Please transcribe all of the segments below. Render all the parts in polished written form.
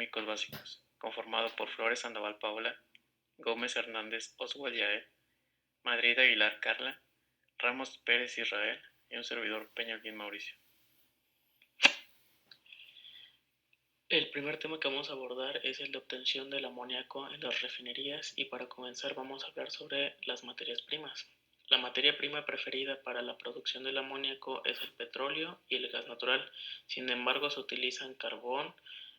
químicos básicos, conformado por Flores Sandoval Paula, Gómez Hernández Oswald Yael, Madrid Aguilar Carla, Ramos Pérez Israel y un servidor Peñalguín Mauricio. El primer tema que vamos a abordar es el de obtención del amoníaco en las refinerías y para comenzar vamos a hablar sobre las materias primas. La materia prima preferida para la producción del amoníaco es el petróleo y el gas natural. Sin embargo, se utilizan carbón,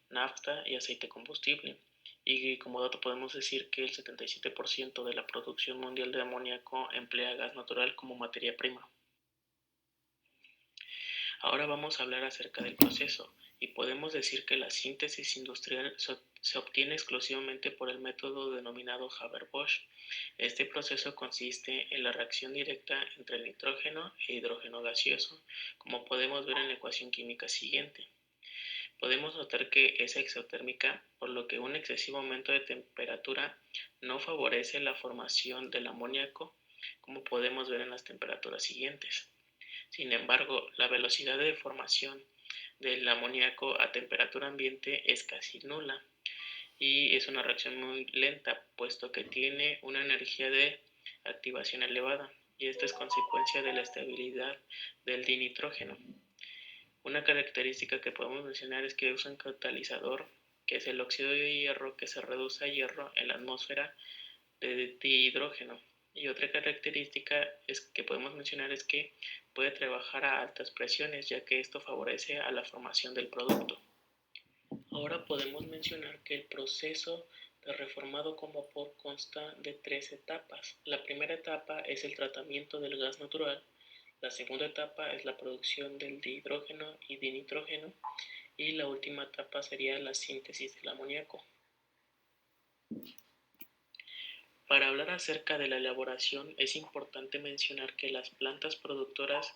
nafta y aceite combustible. Y como dato podemos decir que el 77% de la producción mundial de amoníaco emplea gas natural como materia prima. Ahora vamos a hablar acerca del proceso y podemos decir que la síntesis industrial se obtiene exclusivamente por el método denominado Haber-Bosch. Este proceso consiste en la reacción directa entre el nitrógeno e hidrógeno gaseoso, como podemos ver en la ecuación química siguiente. Podemos notar que es exotérmica, por lo que un excesivo aumento de temperatura no favorece la formación del amoníaco, como podemos ver en las temperaturas siguientes. Sin embargo, la velocidad de formación del amoníaco a temperatura ambiente es casi nula y es una reacción muy lenta, puesto que tiene una energía de activación elevada, y esto es consecuencia de la estabilidad del dinitrógeno. Una característica que podemos mencionar es que usa un catalizador, que es el óxido de hierro, que se reduce a hierro en la atmósfera de dihidrógeno. Y otra característica que podemos mencionar es que puede trabajar a altas presiones, ya que esto favorece a la formación del producto. Ahora podemos mencionar que el proceso de reformado con vapor consta de 3 etapas. La primera etapa es el tratamiento del gas natural, la segunda etapa es la producción del dihidrógeno y dinitrógeno y la última etapa sería la síntesis del amoníaco. Para hablar acerca de la elaboración es importante mencionar que las plantas productoras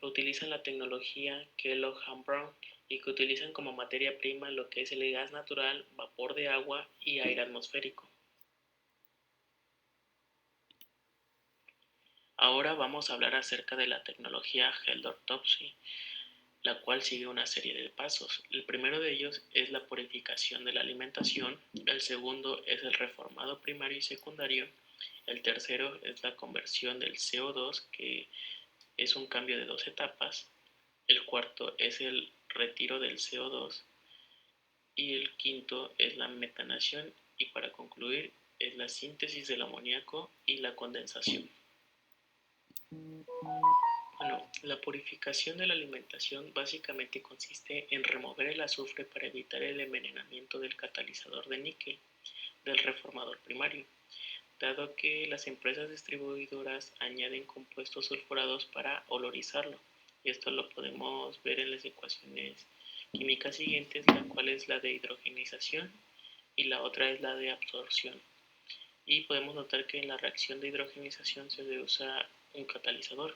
utilizan la tecnología Kellogg-Brown y que utilizan como materia prima lo que es el gas natural, vapor de agua y aire atmosférico. Ahora vamos a hablar acerca de la tecnología Haldor-Topsy, la cual sigue una serie de pasos. El primero de ellos es la purificación de la alimentación, el segundo es el reformado primario y secundario, el tercero es la conversión del CO2, que es un cambio de 2 etapas, el cuarto es el retiro del CO2 y el quinto es la metanación y para concluir es la síntesis del amoníaco y la condensación. Bueno, la purificación de la alimentación básicamente consiste en remover el azufre para evitar el envenenamiento del catalizador de níquel del reformador primario, dado que las empresas distribuidoras añaden compuestos sulfurados para olorizarlo. Y esto lo podemos ver en las ecuaciones químicas siguientes, la cual es la de hidrogenización y la otra es la de absorción. Y podemos notar que en la reacción de hidrogenización se usa un catalizador.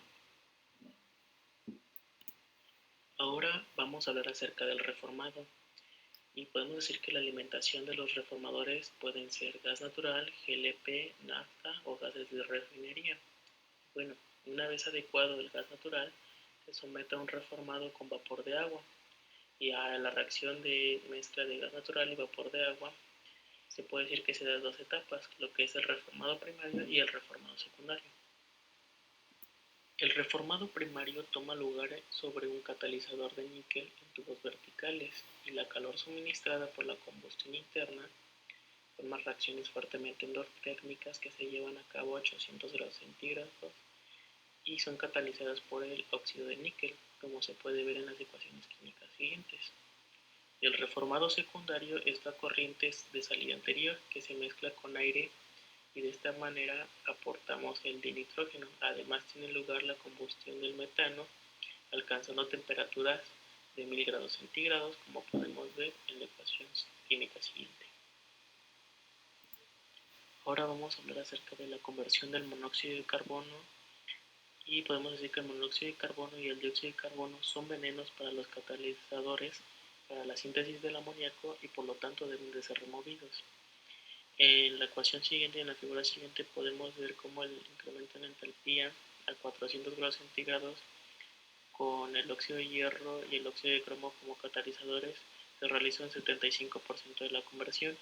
Ahora vamos a hablar acerca del reformado. Y podemos decir que la alimentación de los reformadores pueden ser gas natural, GLP, nafta o gases de refinería. Bueno, una vez adecuado el gas natural, se somete a un reformado con vapor de agua y a la reacción de mezcla de gas natural y vapor de agua se puede decir que se da 2 etapas, lo que es el reformado primario y el reformado secundario. El reformado primario toma lugar sobre un catalizador de níquel en tubos verticales y la calor suministrada por la combustión interna forma reacciones fuertemente endotérmicas que se llevan a cabo a 800 grados centígrados y son catalizadas por el óxido de níquel, como se puede ver en las ecuaciones químicas siguientes. El reformado secundario es la corriente de salida anterior que se mezcla con aire y de esta manera aportamos el dinitrógeno. Además tiene lugar la combustión del metano alcanzando temperaturas de 1000 grados centígrados, como podemos ver en la ecuación química siguiente. Ahora vamos a hablar acerca de la conversión del monóxido de carbono y podemos decir que el monóxido de carbono y el dióxido de carbono son venenos para los catalizadores para la síntesis del amoníaco y por lo tanto deben de ser removidos. En la ecuación siguiente, en la figura siguiente, podemos ver cómo el incremento en entalpía a 400 grados centígrados con el óxido de hierro y el óxido de cromo como catalizadores se realiza un 75% de la conversión,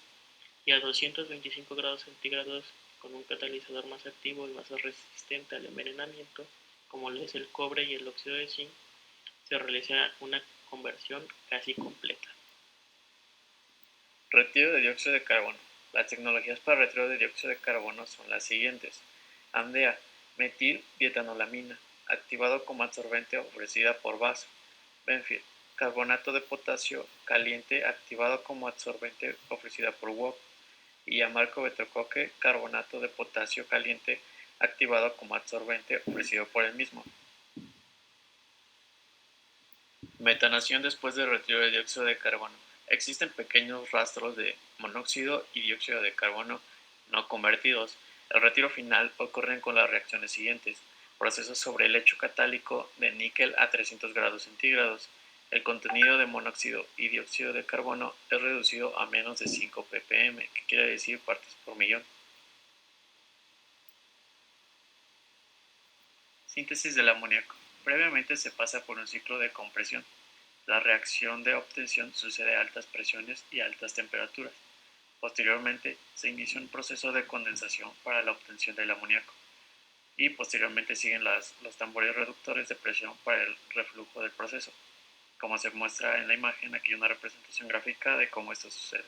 y a 225 grados centígrados, con un catalizador más activo y más resistente al envenenamiento, como lo es el cobre y el óxido de zinc, se realiza una conversión casi completa. Retiro de dióxido de carbono. Las tecnologías para retiro de dióxido de carbono son las siguientes. AMDEA, metil-dietanolamina, activado como absorbente ofrecida por vaso. Benfield, carbonato de potasio caliente activado como absorbente ofrecida por WOP. Y amarco betrocoque, carbonato de potasio caliente activado como absorbente ofrecido por el mismo. Metanación después del retiro de dióxido de carbono. Existen pequeños rastros de monóxido y dióxido de carbono no convertidos. El retiro final ocurre con las reacciones siguientes. Proceso sobre el lecho catálico de níquel a 300 grados centígrados. El contenido de monóxido y dióxido de carbono es reducido a menos de 5 ppm, que quiere decir partes por millón. Síntesis del amoníaco. Previamente se pasa por un ciclo de compresión. La reacción de obtención sucede a altas presiones y altas temperaturas. Posteriormente, se inicia un proceso de condensación para la obtención del amoníaco. Y posteriormente siguen los tambores reductores de presión para el reflujo del proceso. Como se muestra en la imagen, aquí hay una representación gráfica de cómo esto sucede.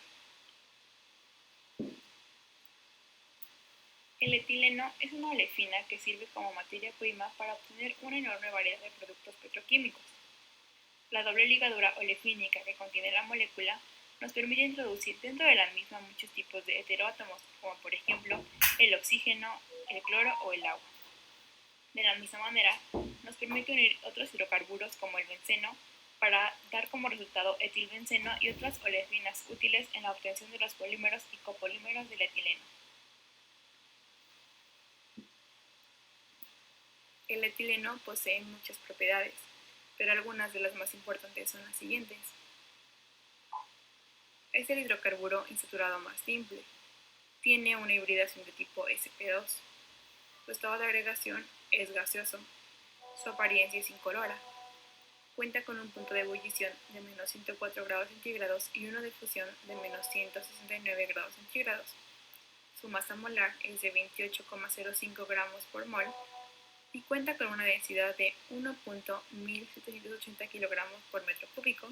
El etileno es una olefina que sirve como materia prima para obtener una enorme variedad de productos petroquímicos. La doble ligadura olefínica que contiene la molécula nos permite introducir dentro de la misma muchos tipos de heteroátomos, como por ejemplo el oxígeno, el cloro o el agua. De la misma manera, nos permite unir otros hidrocarburos como el benceno para dar como resultado etilbenceno y otras olefinas útiles en la obtención de los polímeros y copolímeros del etileno. El etileno posee muchas propiedades, pero algunas de las más importantes son las siguientes. Es el hidrocarburo insaturado más simple. Tiene una hibridación de tipo sp2. Su estado de agregación es gaseoso. Su apariencia es incolora. Cuenta con un punto de ebullición de menos 104 grados centígrados y uno de fusión de menos 169 grados centígrados. Su masa molar es de 28,05 gramos por mol y cuenta con una densidad de 1.1780 kilogramos por metro cúbico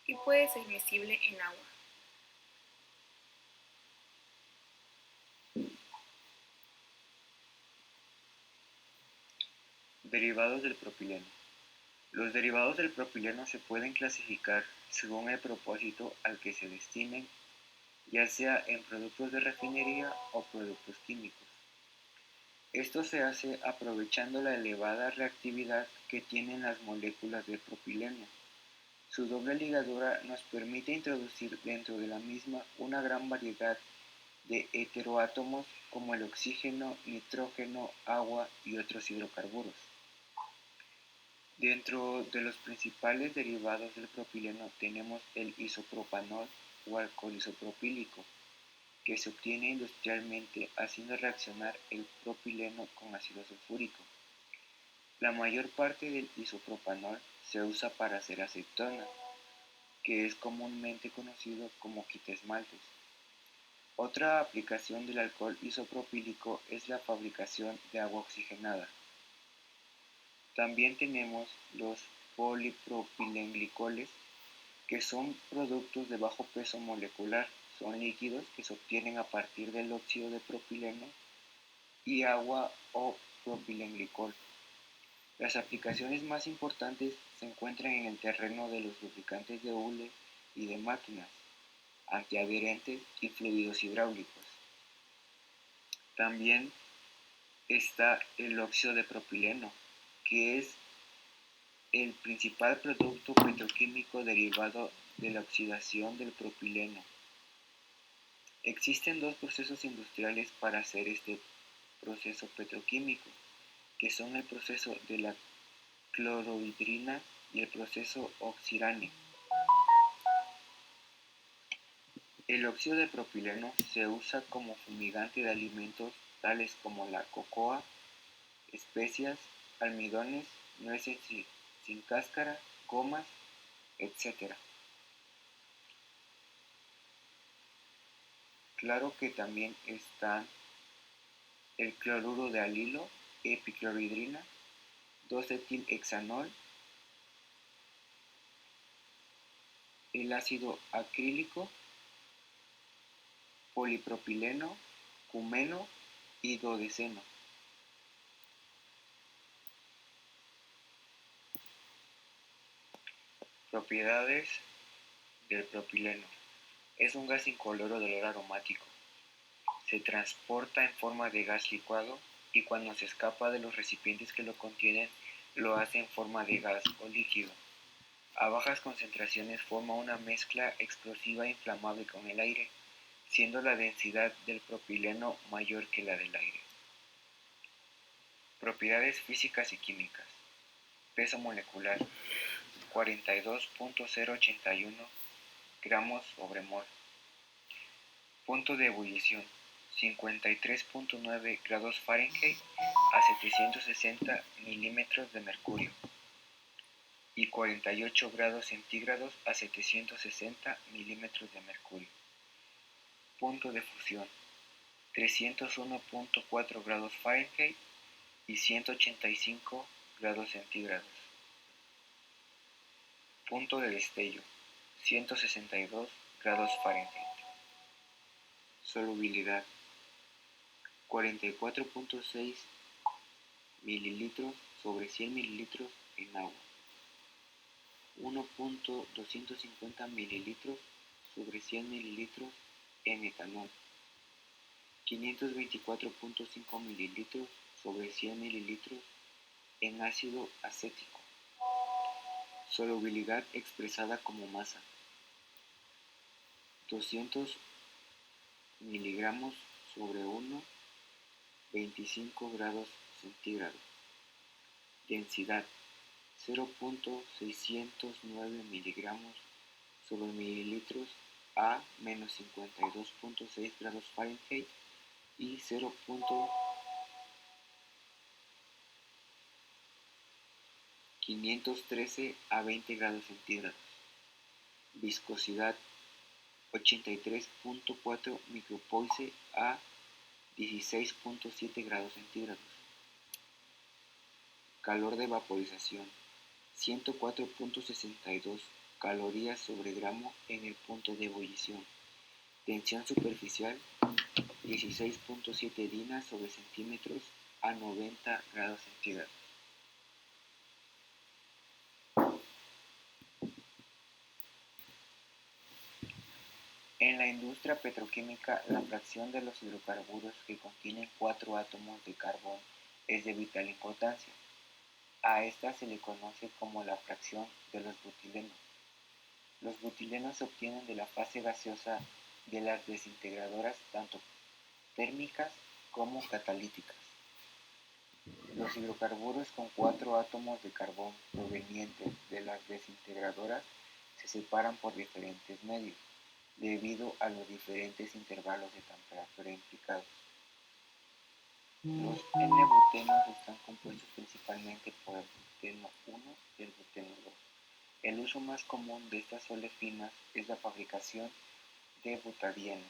y puede ser miscible en agua. Derivados del propileno. Los derivados del propileno se pueden clasificar según el propósito al que se destinen, ya sea en productos de refinería o productos químicos. Esto se hace aprovechando la elevada reactividad que tienen las moléculas de propileno. Su doble ligadura nos permite introducir dentro de la misma una gran variedad de heteroátomos como el oxígeno, nitrógeno, agua y otros hidrocarburos. Dentro de los principales derivados del propileno tenemos el isopropanol o alcohol isopropílico, que se obtiene industrialmente haciendo reaccionar el propileno con ácido sulfúrico. La mayor parte del isopropanol se usa para hacer acetona, que es comúnmente conocido como quitaesmaltes. Otra aplicación del alcohol isopropílico es la fabricación de agua oxigenada. También tenemos los polipropilenglicoles, que son productos de bajo peso molecular. Son líquidos que se obtienen a partir del óxido de propileno y agua o propilenglicol. Las aplicaciones más importantes se encuentran en el terreno de los lubricantes de hule y de máquinas, antiadherentes y fluidos hidráulicos. También está el óxido de propileno, que es el principal producto petroquímico derivado de la oxidación del propileno. Existen dos procesos industriales para hacer este proceso petroquímico, que son el proceso de la clorohidrina y el proceso oxirane. El óxido de propileno se usa como fumigante de alimentos tales como la cocoa, especias, almidones, nueces sin cáscara, gomas, etc. Claro que también están el cloruro de alilo, epicloridrina, 2-etilhexanol, el ácido acrílico, polipropileno, cumeno y dodeceno. Propiedades del propileno. Es un gas incoloro de olor aromático. Se transporta en forma de gas licuado y cuando se escapa de los recipientes que lo contienen, lo hace en forma de gas o líquido. A bajas concentraciones forma una mezcla explosiva e inflamable con el aire, siendo la densidad del propileno mayor que la del aire. Propiedades físicas y químicas. Peso molecular, 42.081 gramos sobre mol. Punto de ebullición, 53.9 grados Fahrenheit a 760 milímetros de mercurio y 48 grados centígrados a 760 milímetros de mercurio. Punto de fusión, 301.4 grados Fahrenheit y 185 grados centígrados. Punto de destello, 162 grados Fahrenheit. Solubilidad, 44.6 mililitros sobre 100 mililitros en agua. 1.250 mililitros sobre 100 mililitros en etanol. 524.5 mililitros sobre 100 mililitros en ácido acético. Solubilidad expresada como masa, 200 miligramos sobre 1, 25 grados centígrados. Densidad, 0.609 miligramos sobre mililitros a menos 52.6 grados Fahrenheit y 0.513 a 20 grados centígrados. Viscosidad, 83.4 micropoise a 16.7 grados centígrados. Calor de vaporización, 104.62 calorías sobre gramo en el punto de ebullición. Tensión superficial, 16.7 dinas sobre centímetros a 90 grados centígrados. En la industria petroquímica, la fracción de los hidrocarburos que contienen 4 átomos de carbón es de vital importancia. A esta se le conoce como la fracción de los butilenos. Los butilenos se obtienen de la fase gaseosa de las desintegradoras tanto térmicas como catalíticas. Los hidrocarburos con 4 átomos de carbón provenientes de las desintegradoras se separan por diferentes medios, debido a los diferentes intervalos de temperatura implicados. Los N-butenos están compuestos principalmente por el buteno 1 y el buteno 2. El uso más común de estas olefinas es la fabricación de butadieno.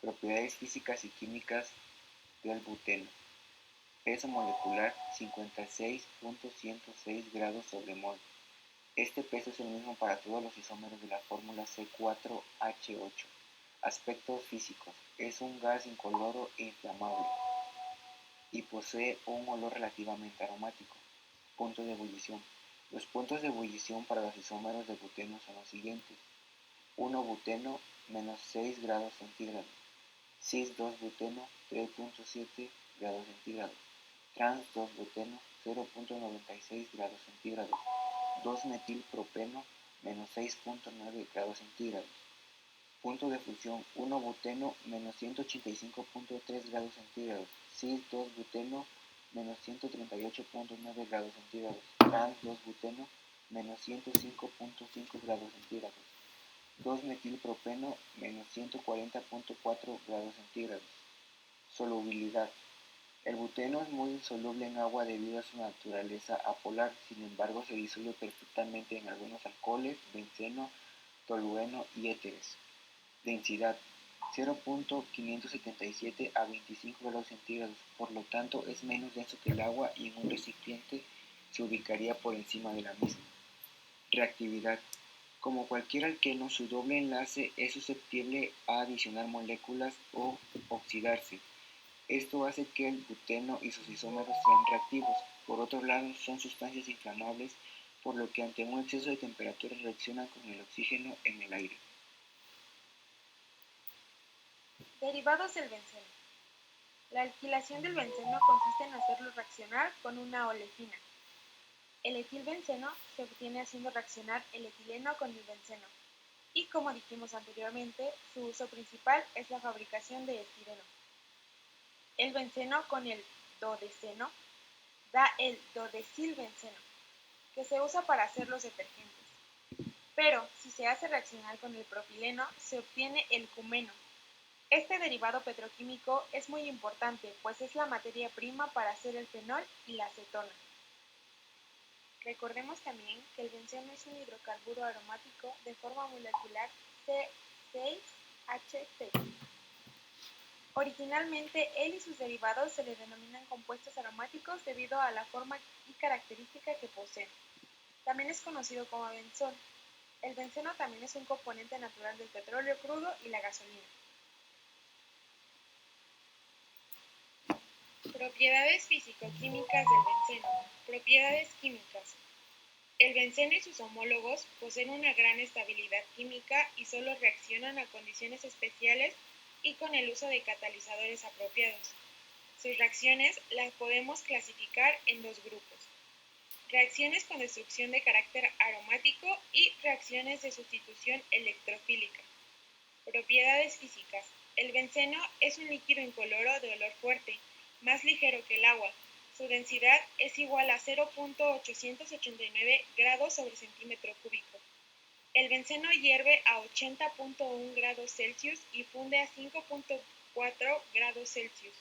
Propiedades físicas y químicas del buteno. Peso molecular, 56.106 grados sobre mol. Este peso es el mismo para todos los isómeros de la fórmula C4H8. Aspectos físicos. Es un gas incoloro e inflamable y posee un olor relativamente aromático. Punto de ebullición. Los puntos de ebullición para los isómeros de buteno son los siguientes. 1-buteno, menos 6 grados centígrados. Cis-2-buteno, 3.7 grados centígrados. Trans-2-buteno, 0.96 grados centígrados. 2-metilpropeno, menos 6.9 grados centígrados. Punto de fusión, 1-buteno, menos 185.3 grados centígrados. Cis-2-buteno, menos 138.9 grados centígrados. Trans-2-buteno, menos 105.5 grados centígrados. 2-metilpropeno, menos 140.4 grados centígrados. Solubilidad, El buteno es muy insoluble en agua debido a su naturaleza apolar, sin embargo se disuelve perfectamente en algunos alcoholes, benceno, tolueno y éteres. Densidad 0.577 a 25 grados centígrados, por lo tanto es menos denso que el agua y en un recipiente se ubicaría por encima de la misma. Reactividad. Como cualquier alqueno, su doble enlace es susceptible a adicionar moléculas o oxidarse. Esto hace que el buteno y sus isómeros sean reactivos. Por otro lado, son sustancias inflamables, por lo que ante un exceso de temperatura reaccionan con el oxígeno en el aire. Derivados del benceno. La alquilación del benceno consiste en hacerlo reaccionar con una olefina. El etilbenceno se obtiene haciendo reaccionar el etileno con el benceno. Y como dijimos anteriormente, su uso principal es la fabricación de estireno. El benceno con el dodeceno da el dodecilbenceno, que se usa para hacer los detergentes. Pero si se hace reaccionar con el propileno, se obtiene el cumeno. Este derivado petroquímico es muy importante, pues es la materia prima para hacer el fenol y la acetona. Recordemos también que el benceno es un hidrocarburo aromático de forma molecular C6H6. Originalmente, él y sus derivados se le denominan compuestos aromáticos debido a la forma y característica que poseen. También es conocido como benzol. El benceno también es un componente natural del petróleo crudo y la gasolina. Propiedades físico-químicas del benceno. Propiedades químicas. El benceno y sus homólogos poseen una gran estabilidad química y solo reaccionan a condiciones especiales y con el uso de catalizadores apropiados. Sus reacciones las podemos clasificar en dos grupos: reacciones con destrucción de carácter aromático y reacciones de sustitución electrofílica. Propiedades físicas. El benceno es un líquido incoloro de olor fuerte, más ligero que el agua. Su densidad es igual a 0.889 grados sobre centímetro cúbico. El benceno hierve a 80.1 grados Celsius y funde a 5.4 grados Celsius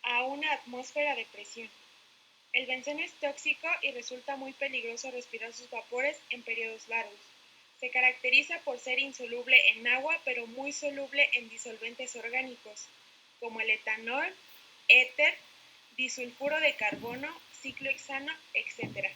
a una atmósfera de presión. El benceno es tóxico y resulta muy peligroso respirar sus vapores en periodos largos. Se caracteriza por ser insoluble en agua, pero muy soluble en disolventes orgánicos, como el etanol, éter, disulfuro de carbono, ciclohexano, etc.